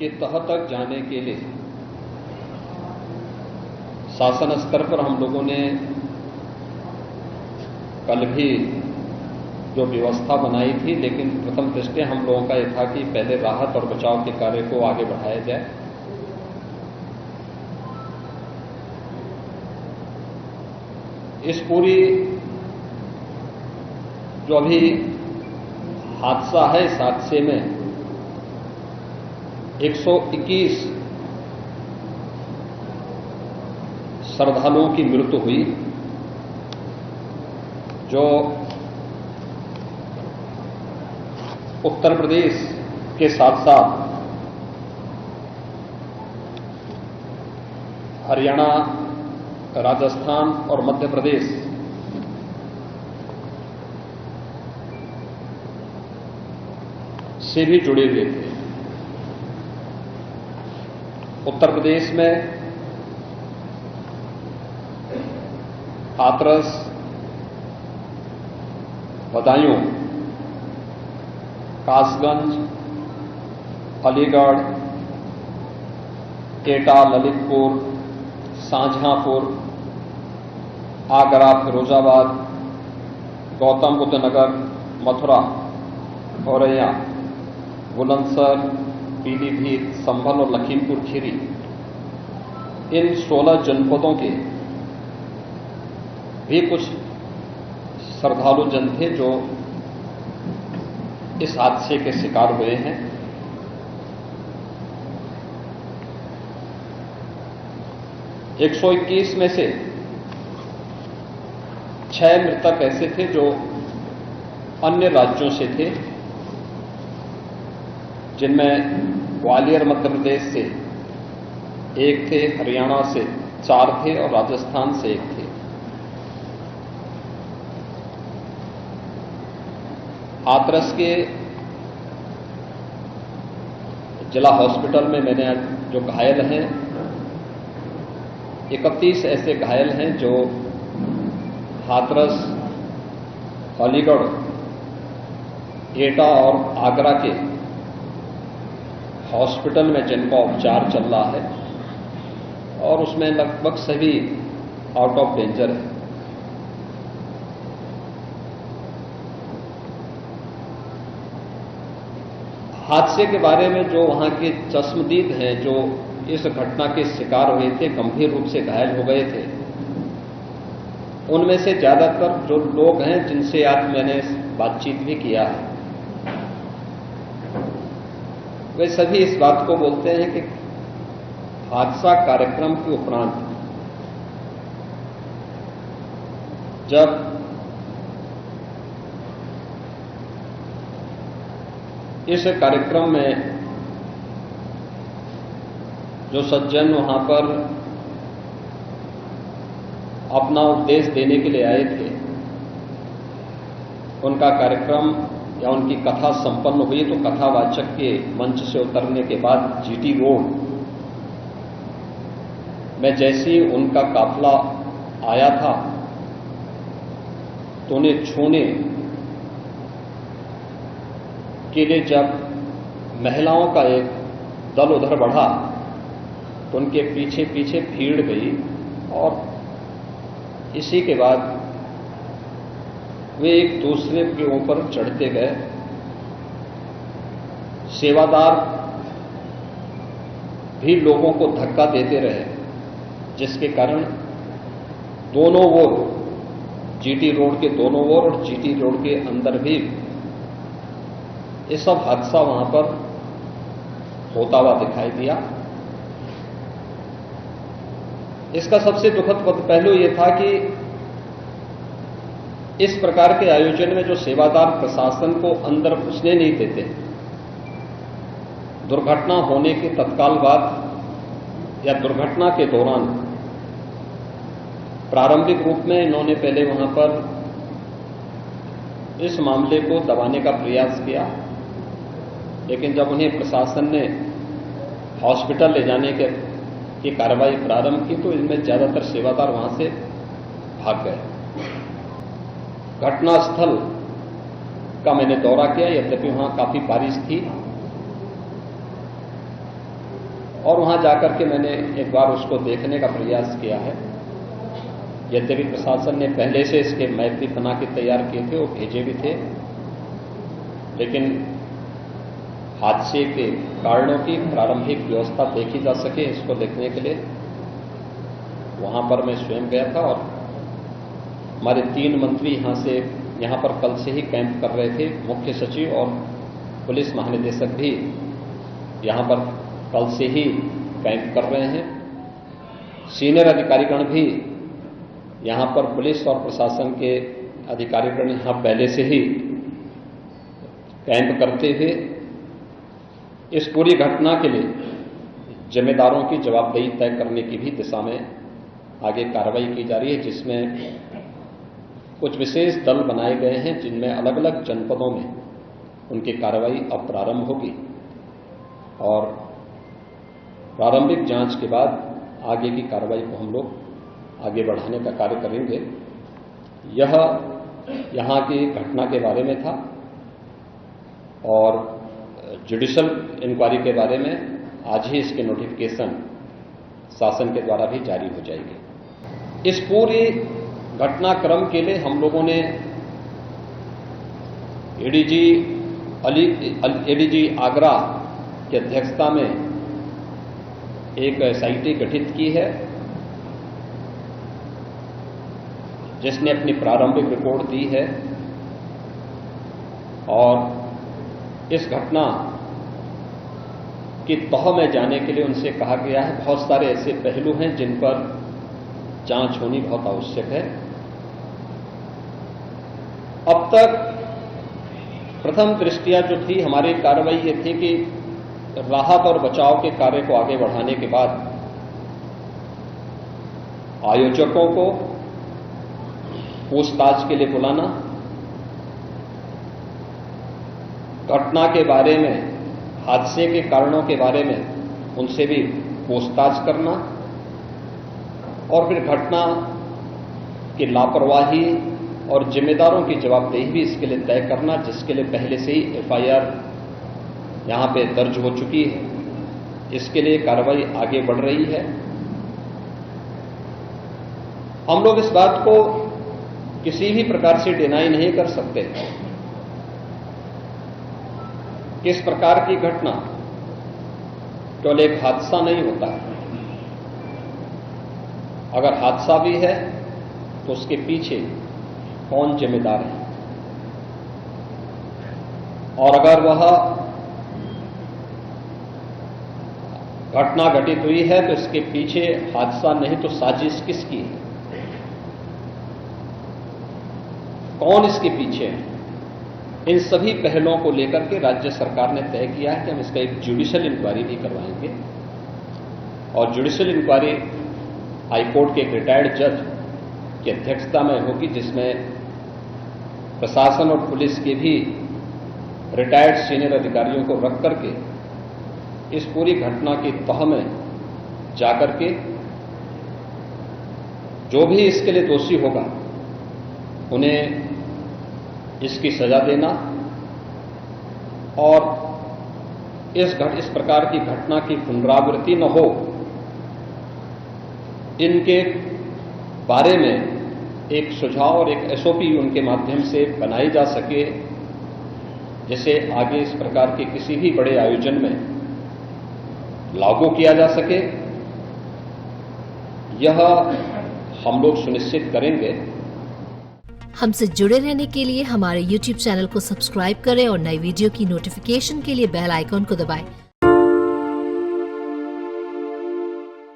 के तह तक जाने के लिए शासन स्तर पर हम लोगों ने कल भी जो व्यवस्था बनाई थी, लेकिन प्रथम दृष्टया हम लोगों का यह था कि पहले राहत और बचाव के कार्य को आगे बढ़ाया जाए। इस पूरी जो अभी हादसा है, इस हादसे में 121 श्रद्धालुओं की मृत्यु हुई, जो उत्तर प्रदेश के साथ साथ हरियाणा, राजस्थान और मध्य प्रदेश से भी जुड़े हुए थे। उत्तर प्रदेश में हाथरस, बदायूं, कासगंज, अलीगढ़, एटा, ललितपुर, शाहजहांपुर, आगरा, फिरोजाबाद, गौतम बुद्ध नगर, मथुरा, औरैया, बुलंदशहर, पीलीभीत, संभल और लखीमपुर खीरी, इन 16 जनपदों के भी कुछ श्रद्धालु जन थे जो इस हादसे के शिकार हुए हैं। एक 121 में से 6 मृतक ऐसे थे जो अन्य राज्यों से थे, जिनमें ग्वालियर मध्य प्रदेश से 1 थे, हरियाणा से 4 थे और राजस्थान से 1 थे। हाथरस के जिला हॉस्पिटल में मैंने जो घायल हैं, 31 ऐसे घायल हैं जो हाथरस, अलीगढ़, एटा और आगरा के हॉस्पिटल में जिनका उपचार चल रहा है, और उसमें लगभग सभी आउट ऑफ डेंजर है। हादसे के बारे में जो वहां के चश्मदीद हैं, जो इस घटना के शिकार हुए थे, गंभीर रूप से घायल हो गए थे, उनमें से ज्यादातर जो लोग हैं जिनसे आज मैंने बातचीत भी किया है, वे सभी इस बात को बोलते हैं कि हादसा कार्यक्रम के उपरांत जब इस कार्यक्रम में जो सज्जन वहां पर अपना उपदेश देने के लिए आए थे, उनका कार्यक्रम या उनकी कथा संपन्न हुई, तो कथावाचक के मंच से उतरने के बाद जीटी रोड में जैसे ही उनका काफिला आया था, तो उन्हें छूने के लिए जब महिलाओं का एक दल उधर बढ़ा, तो उनके पीछे पीछे भीड़ गई और इसी के बाद वे एक दूसरे के ऊपर चढ़ते गए। सेवादार भी लोगों को धक्का देते रहे, जिसके कारण दोनों ओर, जीटी रोड के दोनों ओर और जीटी रोड के अंदर भी ये सब हादसा वहां पर होता हुआ दिखाई दिया। इसका सबसे दुखद पहलू यह था कि इस प्रकार के आयोजन में जो सेवादार प्रशासन को अंदर घुसने नहीं देते, दुर्घटना होने के तत्काल बाद या दुर्घटना के दौरान प्रारंभिक रूप में इन्होंने पहले वहां पर इस मामले को दबाने का प्रयास किया, लेकिन जब उन्हें प्रशासन ने हॉस्पिटल ले जाने की कार्रवाई प्रारंभ की, तो इनमें ज्यादातर सेवादार वहां से भाग गए। घटनास्थल का मैंने दौरा किया, यद्यपि वहां काफी बारिश थी, और वहां जाकर के मैंने एक बार उसको देखने का प्रयास किया है। यद्यपि प्रशासन ने पहले से इसके मैप भी बना के तैयार किए थे और भेजे भी थे, लेकिन हादसे के कारणों की प्रारंभिक व्यवस्था देखी जा सके इसको देखने के लिए वहां पर मैं स्वयं गया था। और हमारे 3 मंत्री यहां पर कल से ही कैंप कर रहे थे। मुख्य सचिव और पुलिस महानिदेशक भी यहां पर कल से ही कैंप कर रहे हैं। सीनियर अधिकारीगण भी यहां पर पुलिस और प्रशासन के अधिकारीगण यहां पहले से ही कैंप करते हुए इस पूरी घटना के लिए जिम्मेदारों की जवाबदेही तय करने की भी दिशा में आगे कार्रवाई की जा रही है, जिसमें कुछ विशेष दल बनाए गए हैं जिनमें अलग अलग जनपदों में उनकी कार्रवाई अब प्रारंभ होगी और प्रारंभिक जांच के बाद आगे की कार्रवाई को हम लोग आगे बढ़ाने का कार्य करेंगे। यह यहां की घटना के बारे में था और जुडिशियल इंक्वायरी के बारे में आज ही इसके नोटिफिकेशन शासन के द्वारा भी जारी हो जाएगी। इस पूरी घटनाक्रम के लिए हम लोगों ने एडीजी आगरा की अध्यक्षता में एक एसआईटी गठित की है, जिसने अपनी प्रारंभिक रिपोर्ट दी है और इस घटना की तह में जाने के लिए उनसे कहा गया है। बहुत सारे ऐसे पहलू हैं जिन पर जांच होनी बहुत आवश्यक है। अब तक प्रथम दृष्टया जो थी हमारी कार्रवाई ये थी कि राहत और बचाव के कार्य को आगे बढ़ाने के बाद आयोजकों को पूछताछ के लिए बुलाना, घटना के बारे में, हादसे के कारणों के बारे में उनसे भी पूछताछ करना और फिर घटना की लापरवाही और जिम्मेदारों की जवाबदेही भी इसके लिए तय करना, जिसके लिए पहले से ही एफआईआर यहां पे दर्ज हो चुकी है। इसके लिए कार्रवाई आगे बढ़ रही है। हम लोग इस बात को किसी भी प्रकार से डिनाई नहीं कर सकते कि इस प्रकार की घटना केवल एक हादसा नहीं होता है। अगर हादसा भी है तो उसके पीछे कौन जिम्मेदार है, और अगर वह घटना घटित हुई है तो इसके पीछे हादसा नहीं तो साजिश किसकी है, कौन इसके पीछे है। इन सभी पहलुओं को लेकर के राज्य सरकार ने तय किया है कि हम इसका एक जुडिशियल इंक्वायरी भी करवाएंगे और जुडिशियल इंक्वायरी हाईकोर्ट के एक रिटायर्ड जज की अध्यक्षता में होगी, जिसमें प्रशासन और पुलिस के भी रिटायर्ड सीनियर अधिकारियों को रख करके इस पूरी घटना की तह में जाकर के जो भी इसके लिए दोषी होगा उन्हें इसकी सजा देना और इस प्रकार की घटना की पुनरावृत्ति न हो, इनके बारे में एक सुझाव और एक एसओपी उनके माध्यम से बनाई जा सके, जिसे आगे इस प्रकार के किसी भी बड़े आयोजन में लागू किया जा सके। यह हम लोग सुनिश्चित करेंगे। हमसे जुड़े रहने के लिए हमारे YouTube चैनल को सब्सक्राइब करें और नई वीडियो की नोटिफिकेशन के लिए बेल आइकॉन को दबाएं।